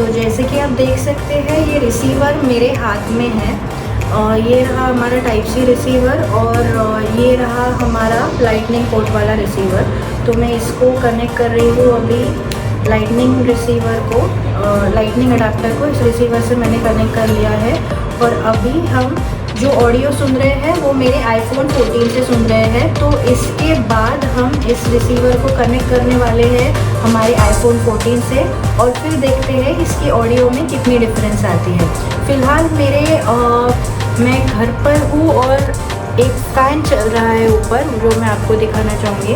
तो जैसे कि आप देख सकते हैं ये रिसीवर मेरे हाथ में है। ये रहा हमारा टाइप सी रिसीवर और ये रहा हमारा लाइटनिंग पोर्ट वाला रिसीवर। तो मैं इसको कनेक्ट कर रही हूँ अभी लाइटनिंग रिसीवर को, लाइटनिंग अडाप्टर को इस रिसीवर से मैंने कनेक्ट कर लिया है। और अभी हम जो ऑडियो सुन रहे हैं वो मेरे आईफोन 14 से सुन रहे हैं। तो इसके बाद हम इस रिसीवर को कनेक्ट करने वाले हैं हमारे आईफोन 14 से और फिर देखते हैं इसकी ऑडियो में कितनी डिफरेंस आती है। फ़िलहाल मैं घर पर हूँ और एक फ़ैन चल रहा है ऊपर जो मैं आपको दिखाना चाहूँगी।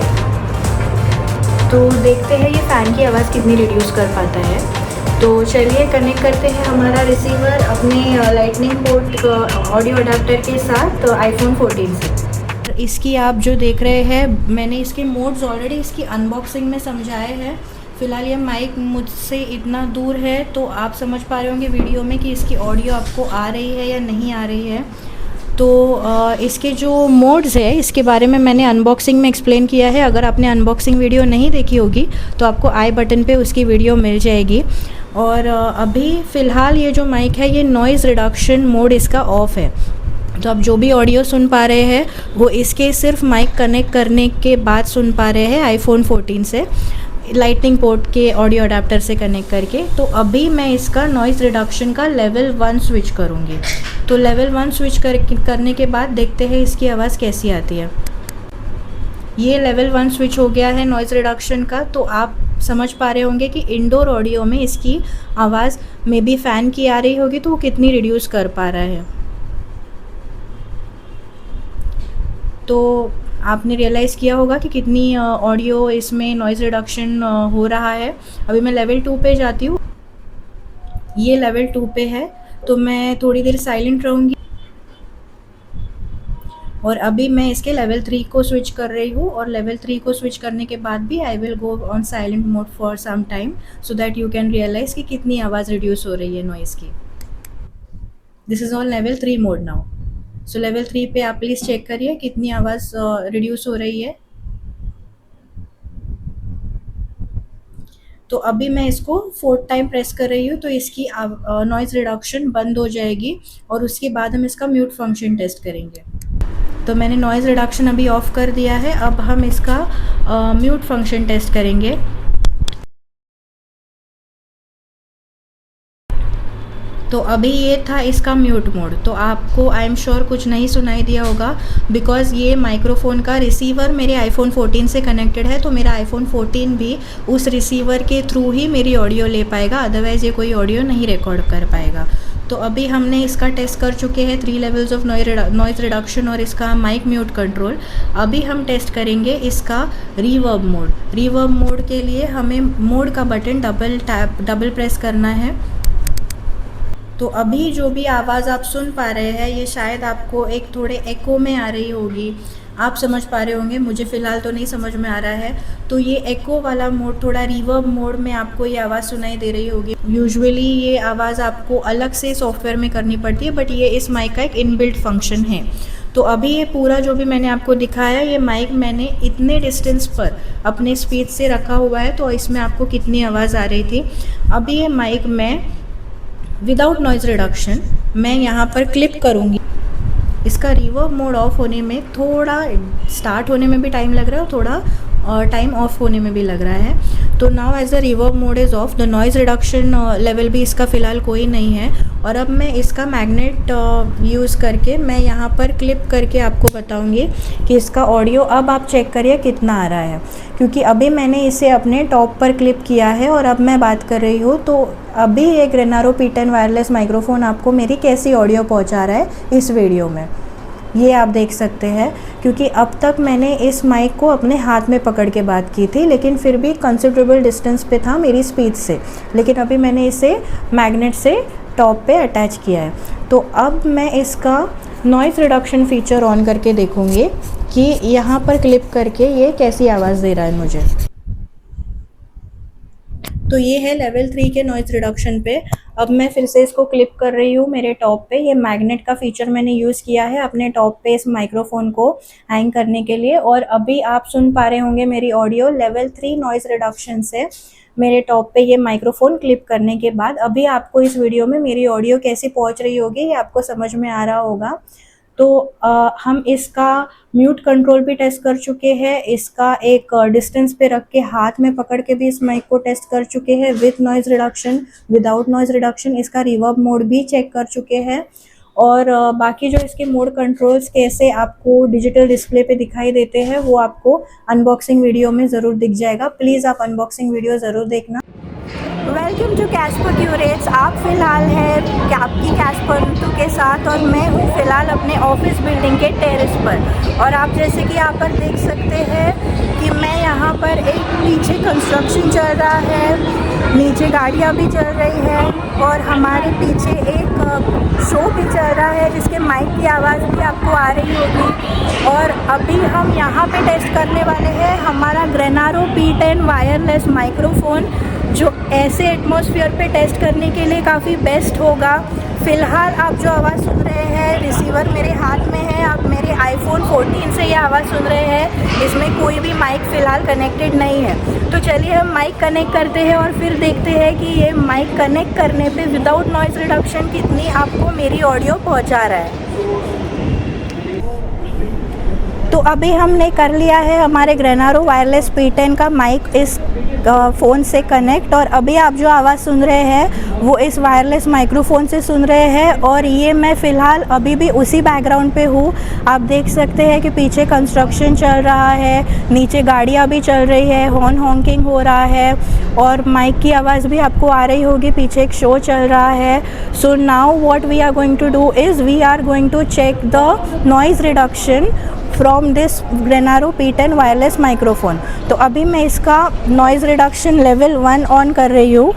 तो देखते हैं ये फ़ैन की आवाज़ कितनी रिड्यूस कर पाता है। तो चलिए कनेक्ट करते हैं हमारा रिसीवर अपने लाइटनिंग पोर्ट ऑडियो अडाप्टर के साथ आईफोन 14 से। इसकी आप जो देख रहे हैं मैंने इसके मोड्स ऑलरेडी इसकी अनबॉक्सिंग में समझाए हैं। फ़िलहाल ये माइक मुझसे इतना दूर है तो आप समझ पा रहे होंगे वीडियो में कि इसकी ऑडियो आपको आ रही है या नहीं आ रही है। तो इसके जो मोड्स है इसके बारे में मैंने अनबॉक्सिंग में एक्सप्लेन किया है। अगर आपने अनबॉक्सिंग वीडियो नहीं देखी होगी तो आपको आई बटन पे उसकी वीडियो मिल जाएगी। और अभी फ़िलहाल ये जो माइक है ये नॉइज़ रिडक्शन मोड इसका ऑफ़ है। तो आप जो भी ऑडियो सुन पा रहे हैं वो इसके सिर्फ माइक कनेक्ट करने के बाद सुन पा रहे हैं आईफोन 14 से लाइटनिंग पोर्ट के ऑडियो अडाप्टर से कनेक्ट करके। तो अभी मैं इसका नॉइज़ रिडक्शन का लेवल 1 स्विच करूँगी। तो लेवल 1 स्विच करने के बाद देखते हैं इसकी आवाज़ कैसी आती है। ये लेवल 1 स्विच हो गया है नॉइज़ रिडक्शन का। तो आप समझ पा रहे होंगे कि इंडोर ऑडियो में इसकी आवाज़ मे बी फ़ैन की आ रही होगी तो वो कितनी रिड्यूस कर पा रहा है। तो आपने रियलाइज़ किया होगा कि कितनी ऑडियो इसमें नॉइज़ रिडक्शन हो रहा है। अभी मैं लेवल 2 पे जाती हूँ। ये लेवल 2 पे है तो मैं थोड़ी देर साइलेंट रहूँगी और अभी मैं इसके लेवल 3 को स्विच कर रही हूँ। और लेवल 3 को स्विच करने के बाद भी I will go on silent mode for some time so that you can realise कि कितनी आवाज़ रिड्यूस हो रही है नॉइज़ की। This is on level 3 mode now. So level 3 पे आप प्लीज़ चेक करिए कितनी आवाज़ रिड्यूस हो रही है। तो अभी मैं इसको 4th टाइम प्रेस कर रही हूँ तो इसकी नॉइज़ रिडक्शन बंद हो जाएगी और उसके बाद हम इसका म्यूट फंक्शन टेस्ट करेंगे। तो मैंने नॉइज़ रिडक्शन अभी ऑफ़ कर दिया है। अब हम इसका म्यूट फंक्शन टेस्ट करेंगे। तो अभी ये था इसका म्यूट मोड। तो आपको आई एम श्योर कुछ नहीं सुनाई दिया होगा बिकॉज़ ये माइक्रोफ़ोन का रिसीवर मेरे आईफोन 14 से कनेक्टेड है। तो मेरा आईफोन 14 भी उस रिसीवर के थ्रू ही मेरी ऑडियो ले पाएगा, अदरवाइज़ ये कोई ऑडियो नहीं रिकॉर्ड कर पाएगा। तो अभी हमने इसका टेस्ट कर चुके हैं 3 लेवल्स ऑफ नॉइज़ रिडक्शन और इसका माइक म्यूट कंट्रोल। अभी हम टेस्ट करेंगे इसका रिवर्ब मोड। रिवर्ब मोड के लिए हमें मोड का बटन डबल प्रेस करना है। तो अभी जो भी आवाज़ आप सुन पा रहे हैं ये शायद आपको एक थोड़े एको में आ रही होगी। आप समझ पा रहे होंगे, मुझे फ़िलहाल तो नहीं समझ में आ रहा है। तो ये एको वाला मोड, थोड़ा रिवर्ब मोड में आपको ये आवाज़ सुनाई दे रही होगी। यूजुअली ये आवाज़ आपको अलग से सॉफ्टवेयर में करनी पड़ती है बट ये इस माइक का एक इनबिल्ट फंक्शन है। तो अभी ये पूरा जो भी मैंने आपको दिखाया ये माइक मैंने इतने डिस्टेंस पर अपने स्पीच से रखा हुआ है तो इसमें आपको कितनी आवाज़ आ रही थी। अभी ये माइक मैं विदाउट नॉइज़ रिडक्शन मैं यहाँ पर क्लिप करूँगी। इसका रिवर्ब मोड ऑफ होने में थोड़ा स्टार्ट होने में भी टाइम लग रहा है और थोड़ा टाइम ऑफ होने में भी लग रहा है। तो now as the reverb mode is off, the noise reduction level भी इसका फ़िलहाल कोई नहीं है। और अब मैं इसका मैग्नेट यूज़ करके मैं यहाँ पर क्लिप करके आपको बताऊँगी कि इसका ऑडियो अब आप चेक करिए कितना आ रहा है, क्योंकि अभी मैंने इसे अपने टॉप पर क्लिप किया है और अब मैं बात कर रही हूँ। तो अभी एक रेनारो P10 वायरलेस माइक्रोफ़ोन आपको मेरी कैसी ऑडियो पहुँचा रहा है इस वीडियो में, ये आप देख सकते हैं। क्योंकि अब तक मैंने इस माइक को अपने हाथ में पकड़ के बात की थी लेकिन फिर भी कंसिडरेबल डिस्टेंस पे था मेरी स्पीच से, लेकिन अभी मैंने इसे मैग्नेट से टॉप पे अटैच किया है। तो अब मैं इसका नॉइज़ रिडक्शन फ़ीचर ऑन करके देखूँगी कि यहाँ पर क्लिप करके ये कैसी आवाज़ दे रहा है मुझे। तो ये है लेवल 3 के नॉइज़ रिडक्शन पे। अब मैं फिर से इसको क्लिप कर रही हूँ मेरे टॉप पे। ये मैग्नेट का फ़ीचर मैंने यूज़ किया है अपने टॉप पे इस माइक्रोफ़ोन को हैंग करने के लिए। और अभी आप सुन पा रहे होंगे मेरी ऑडियो लेवल 3 नॉइज़ रिडक्शन से मेरे टॉप पे ये माइक्रोफोन क्लिप करने के बाद। अभी आपको इस वीडियो में मेरी ऑडियो कैसी पहुंच रही होगी ये आपको समझ में आ रहा होगा। तो हम इसका म्यूट कंट्रोल भी टेस्ट कर चुके हैं, इसका एक डिस्टेंस पे रख के हाथ में पकड़ के भी इस माइक को टेस्ट कर चुके हैं, with noise reduction, without noise reduction. इसका रिवर्ब मोड भी चेक कर चुके हैं और बाकी जो इसके मोड कंट्रोल्स कैसे आपको डिजिटल डिस्प्ले पे दिखाई देते हैं वो आपको अनबॉक्सिंग वीडियो में ज़रूर दिख जाएगा। प्लीज़ आप अनबॉक्सिंग वीडियो ज़रूर देखना। Welcome to Casper Curates. आप फ़िलहाल है आपकी कैस्पर ऋतु के साथ और मैं हूँ फ़िलहाल अपने ऑफिस बिल्डिंग के टेरेस पर। और आप जैसे कि यहाँ पर देख सकते हैं कि मैं यहाँ पर एक पीछे कंस्ट्रक्शन चल रहा है, नीचे गाड़ियाँ भी चल रही है और हमारे पीछे एक शो भी चल रहा है जिसके माइक की आवाज़ भी आपको आ रही होगी। और अभी हम यहाँ पे टेस्ट करने वाले हैं हमारा ग्रेनारो P10 वायरलेस माइक्रोफोन, जो ऐसे एटमॉस्फेयर पे टेस्ट करने के लिए काफ़ी बेस्ट होगा। फ़िलहाल आप जो आवाज़ सुन रहे हैं, रिसीवर मेरे हाथ में है, आप मेरे iPhone 14 से ये आवाज़ सुन रहे हैं, इसमें कोई भी माइक फ़िलहाल कनेक्टेड नहीं है। तो चलिए हम माइक कनेक्ट करते हैं और फिर देखते हैं कि ये माइक कनेक्ट करने पे विदाउट नॉइज़ रिडक्शन कितनी आपको मेरी ऑडियो पहुंचा रहा है। तो अभी हमने कर लिया है हमारे ग्रेनारो वायरलेस P10 का माइक इस फ़ोन से कनेक्ट, और अभी आप जो आवाज़ सुन रहे हैं वो इस वायरलेस माइक्रोफोन से सुन रहे हैं। और ये मैं फ़िलहाल अभी भी उसी बैकग्राउंड पे हूँ। आप देख सकते हैं कि पीछे कंस्ट्रक्शन चल रहा है, नीचे गाड़ियाँ भी चल रही है, हॉर्न हॉन्किंग हो रहा है और माइक की आवाज़ भी आपको आ रही होगी, पीछे एक शो चल रहा है। So now what we are going to do is we are going to check the noise reduction from this Granaro P10 wireless microphone. तो अभी मैं इसका नॉइज़ रिडक्शन लेवल 1 ऑन कर रही हूँ।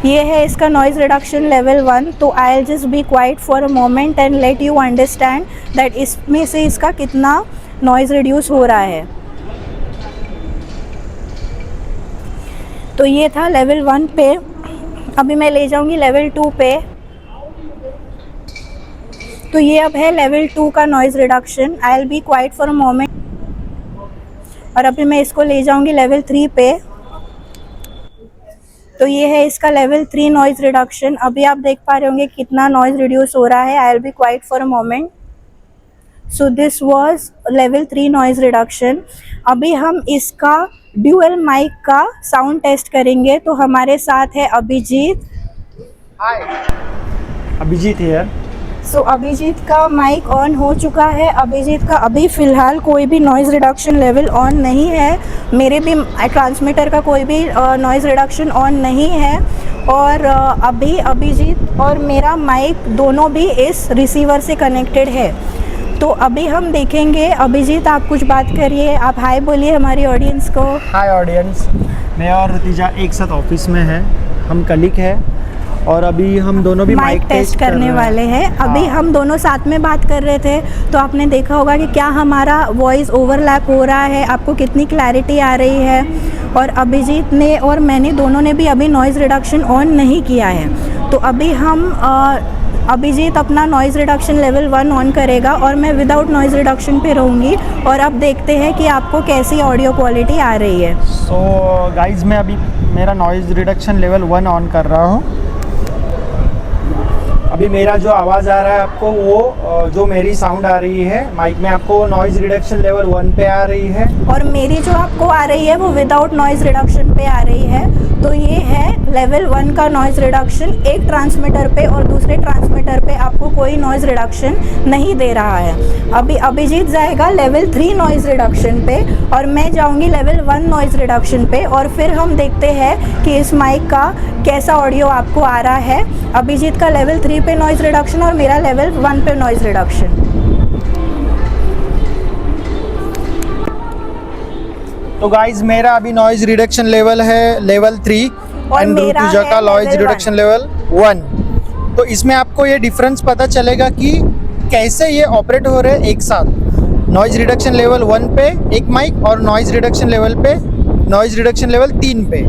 ये है इसका नॉइज़ रिडक्शन लेवल 1। तो I will just be quiet for a moment and let you understand that इसमें से इसका कितना नॉइज़ रिड्यूस हो रहा है। तो ये था लेवल 1 पे, अभी मैं ले जाऊँगी लेवल 2 पे। तो ये अब है लेवल 2 का noise reduction. I will be quiet for a moment और अभी मैं इसको ले जाऊंगी लेवल 3 पे। तो ये है इसका लेवल 3 नॉइज़ रिडक्शन। अभी आप देख पा रहे होंगे कितना नॉइज़ रिड्यूस हो रहा है। I will be quiet for a moment. So this was level 3 noise reduction. अभी हम इसका ड्यूअल माइक का साउंड टेस्ट करेंगे। तो हमारे साथ है अभिजीत। हाय, अभिजीत हियर। सो अभिजीत का माइक ऑन हो चुका है। अभिजीत का अभी फ़िलहाल कोई भी नॉइज़ रिडक्शन लेवल ऑन नहीं है, मेरे भी ट्रांसमीटर का कोई भी नॉइज़ रिडक्शन ऑन नहीं है। और अभी अभिजीत और मेरा माइक दोनों भी इस रिसीवर से कनेक्टेड है। तो अभी हम देखेंगे। अभिजीत आप कुछ बात करिए, आप हाय बोलिए हमारी ऑडियंस को। हाय ऑडियंस, मैं और ऋतिजा एक साथ ऑफिस में हैं, हम कलीग हैं और अभी हम दोनों भी माइक टेस्ट करने वाले हैं। अभी हम दोनों साथ में बात कर रहे थे तो आपने देखा होगा कि क्या हमारा वॉइस ओवरलैप हो रहा है, आपको कितनी क्लैरिटी आ रही है। और अभिजीत ने और मैंने दोनों ने भी अभी नॉइज़ रिडक्शन ऑन नहीं किया है। तो अभी हम अभिजीत अपना नॉइज़ रिडक्शन लेवल 1 ऑन करेगा और मैं विदाउट नॉइज़ रिडक्शन पे रहूँगी और अब देखते हैं कि आपको कैसी ऑडियो क्वालिटी आ रही है। सो गाइज, मैं अभी मेरा नॉइज़ रिडक्शन लेवल 1 ऑन कर रहा हूँ। अभी मेरा जो आवाज़ आ रहा है आपको, वो जो मेरी साउंड आ रही है माइक में, आपको नॉइज़ रिडक्शन लेवल 1 पे आ रही है और मेरी जो आपको आ रही है वो विदाउट नॉइज़ रिडक्शन पे आ रही है। तो ये है लेवल 1 का नॉइज़ रिडक्शन। एक ट्रांसमीटर पे और दूसरे ट्रांसमीटर पे आपको कोई नॉइज़ रिडक्शन नहीं दे रहा है। अभी अभिजीत जाएगा लेवल 3 नॉइज़ रिडक्शन पे और मैं जाऊंगी लेवल 1 नॉइज़ रिडक्शन पे और फिर हम देखते हैं कि इस माइक का कैसा ऑडियो आपको आ रहा है। अभिजीत का लेवल 3 पे नॉइज़ रिडक्शन और मेरा लेवल 1 पे नॉइज़ रिडक्शन। तो गाइज, मेरा अभी नॉइज़ रिडक्शन लेवल है लेवल 3 एंड ऋतुजा का नॉइज़ रिडक्शन लेवल 1। तो इसमें आपको ये डिफरेंस पता चलेगा कि कैसे ये ऑपरेट हो रहे हैं एक साथ। नॉइज़ रिडक्शन लेवल 1 पे एक माइक और नॉइज़ रिडक्शन लेवल 3 पे।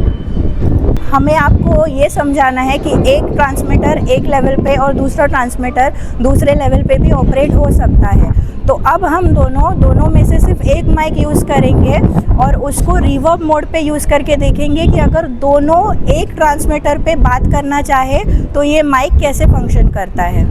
हमें आपको ये समझाना है कि एक ट्रांसमीटर एक लेवल पे और दूसरा ट्रांसमीटर दूसरे लेवल पे भी ऑपरेट हो सकता है। तो अब हम दोनों में से सिर्फ एक माइक यूज़ करेंगे और उसको रिवर्ब मोड पे यूज़ करके देखेंगे कि अगर दोनों एक ट्रांसमीटर पे बात करना चाहे तो ये माइक कैसे फंक्शन करता है।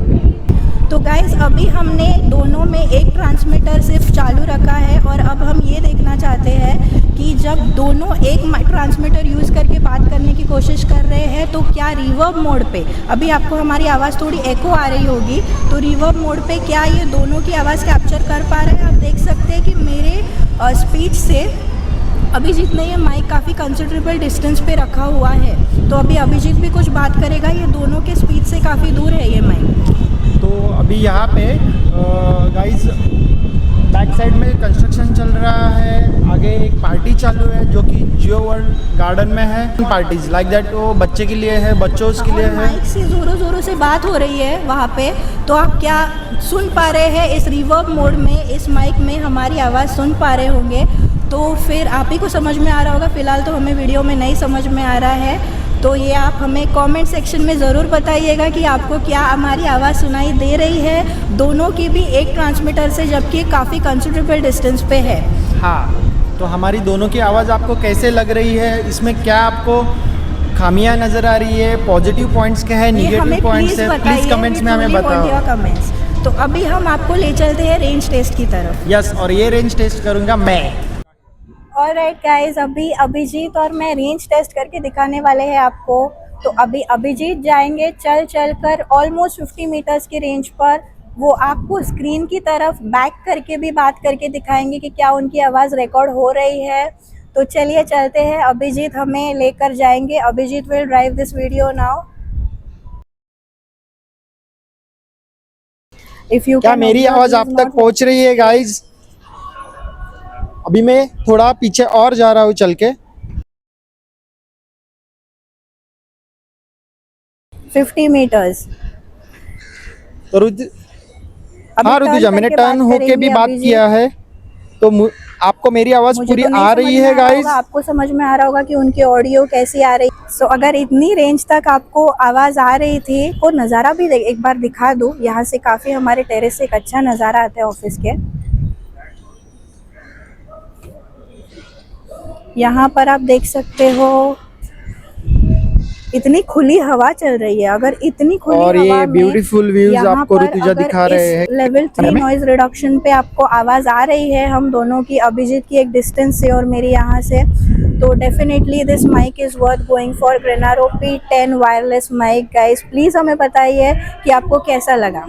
तो गाइस अभी हमने दोनों में एक ट्रांसमीटर सिर्फ चालू रखा है और अब हम ये देखना चाहते हैं कि जब दोनों एक ट्रांसमीटर यूज़ करके बात करने की कोशिश कर रहे हैं तो क्या रिवर्ब मोड पे, अभी आपको हमारी आवाज़ थोड़ी एको आ रही होगी, तो रिवर्ब मोड पे क्या ये दोनों की आवाज़ कैप्चर कर पा रहे हैं। आप देख सकते हैं कि मेरे स्पीच से अभिजीत ने ये माइक काफ़ी कंसिडरेबल डिस्टेंस पे रखा हुआ है, तो अभी अभिजीत भी कुछ बात करेगा। ये दोनों के स्पीच से काफ़ी दूर है ये माइक। तो अभी यहाँ पे गाइस बैक साइड में कंस्ट्रक्शन चल रहा है, आगे एक पार्टी चालू है जो कि जियो वर्ल्ड गार्डन में है। पार्टीज लाइक दैट वो बच्चे के लिए है, बच्चों के लिए है। माइक से ज़ोरों ज़ोरों से बात हो रही है वहाँ पे, तो आप क्या सुन पा रहे हैं इस रिवर्ब मोड में, इस माइक में हमारी आवाज़ सुन पा रहे होंगे, तो फिर आप ही को समझ में आ रहा होगा। फ़िलहाल तो हमें वीडियो में नहीं समझ में आ रहा है, तो ये आप हमें कमेंट सेक्शन में ज़रूर बताइएगा कि आपको क्या हमारी आवाज़ सुनाई दे रही है, दोनों की भी एक ट्रांसमीटर से, जबकि काफ़ी कंसिडरेबल डिस्टेंस पे है। हाँ, तो हमारी दोनों की आवाज़ आपको कैसे लग रही है, इसमें क्या आपको खामियां नज़र आ रही है, पॉजिटिव पॉइंट्स क्या है, नेगेटिव पॉइंट्स है, प्लीज़ कमेंट्स में हमें बताओ। कमेंट्स। तो अभी हम आपको ले चलते हैं रेंज टेस्ट की तरफ। यस, और ये रेंज टेस्ट करूँगा मैं। ऑलराइट गाइस, अभी अभिजीत और मैं रेंज टेस्ट करके दिखाने वाले हैं आपको। तो अभी अभिजीत जाएंगे चल कर ऑलमोस्ट 50 मीटर्स की रेंज पर। वो आपको स्क्रीन की तरफ बैक करके भी बात करके दिखाएंगे कि क्या उनकी आवाज़ रिकॉर्ड हो रही है। तो चलिए चलते हैं, अभिजीत हमें लेकर जाएंगे। Abhijeet will drive this video now. क्या मेरी आवाज़ आप तक पहुंच रही है गाइज? अभी मैं थोड़ा पीछे और जा रहा हूँ चल के। 50 मीटर्स। तो हाँ रुतुजा, मैंने टर्न होके भी बात किया है, तो आपको मेरी आवाज़ पूरी आ रही है गाइस? आपको समझ में आ रहा होगा कि उनकी ऑडियो कैसी आ रही। सो अगर इतनी रेंज तक आपको आवाज़ आ रही थी, वो नज़ारा भी एक बार दिखा दूँ। यहाँ से काफ़ी हमारे टेरेस से एक अच्छा नज़ारा आता है ऑफिस के। यहाँ पर आप देख सकते हो इतनी खुली हवा चल रही है। अगर इतनी खुली और हवा ये ब्यूटीफुल व्यूज आपको ऋतुजा दिखा रहे हैं। लेवल 3 नॉइज रिडक्शन पे आपको आवाज़ आ रही है हम दोनों की, अभिजीत की एक डिस्टेंस से और मेरी यहाँ से, तो definitely this mic is worth going for Granaro P10 wireless mic. Guys please हमें बताइए कि आपको कैसा लगा।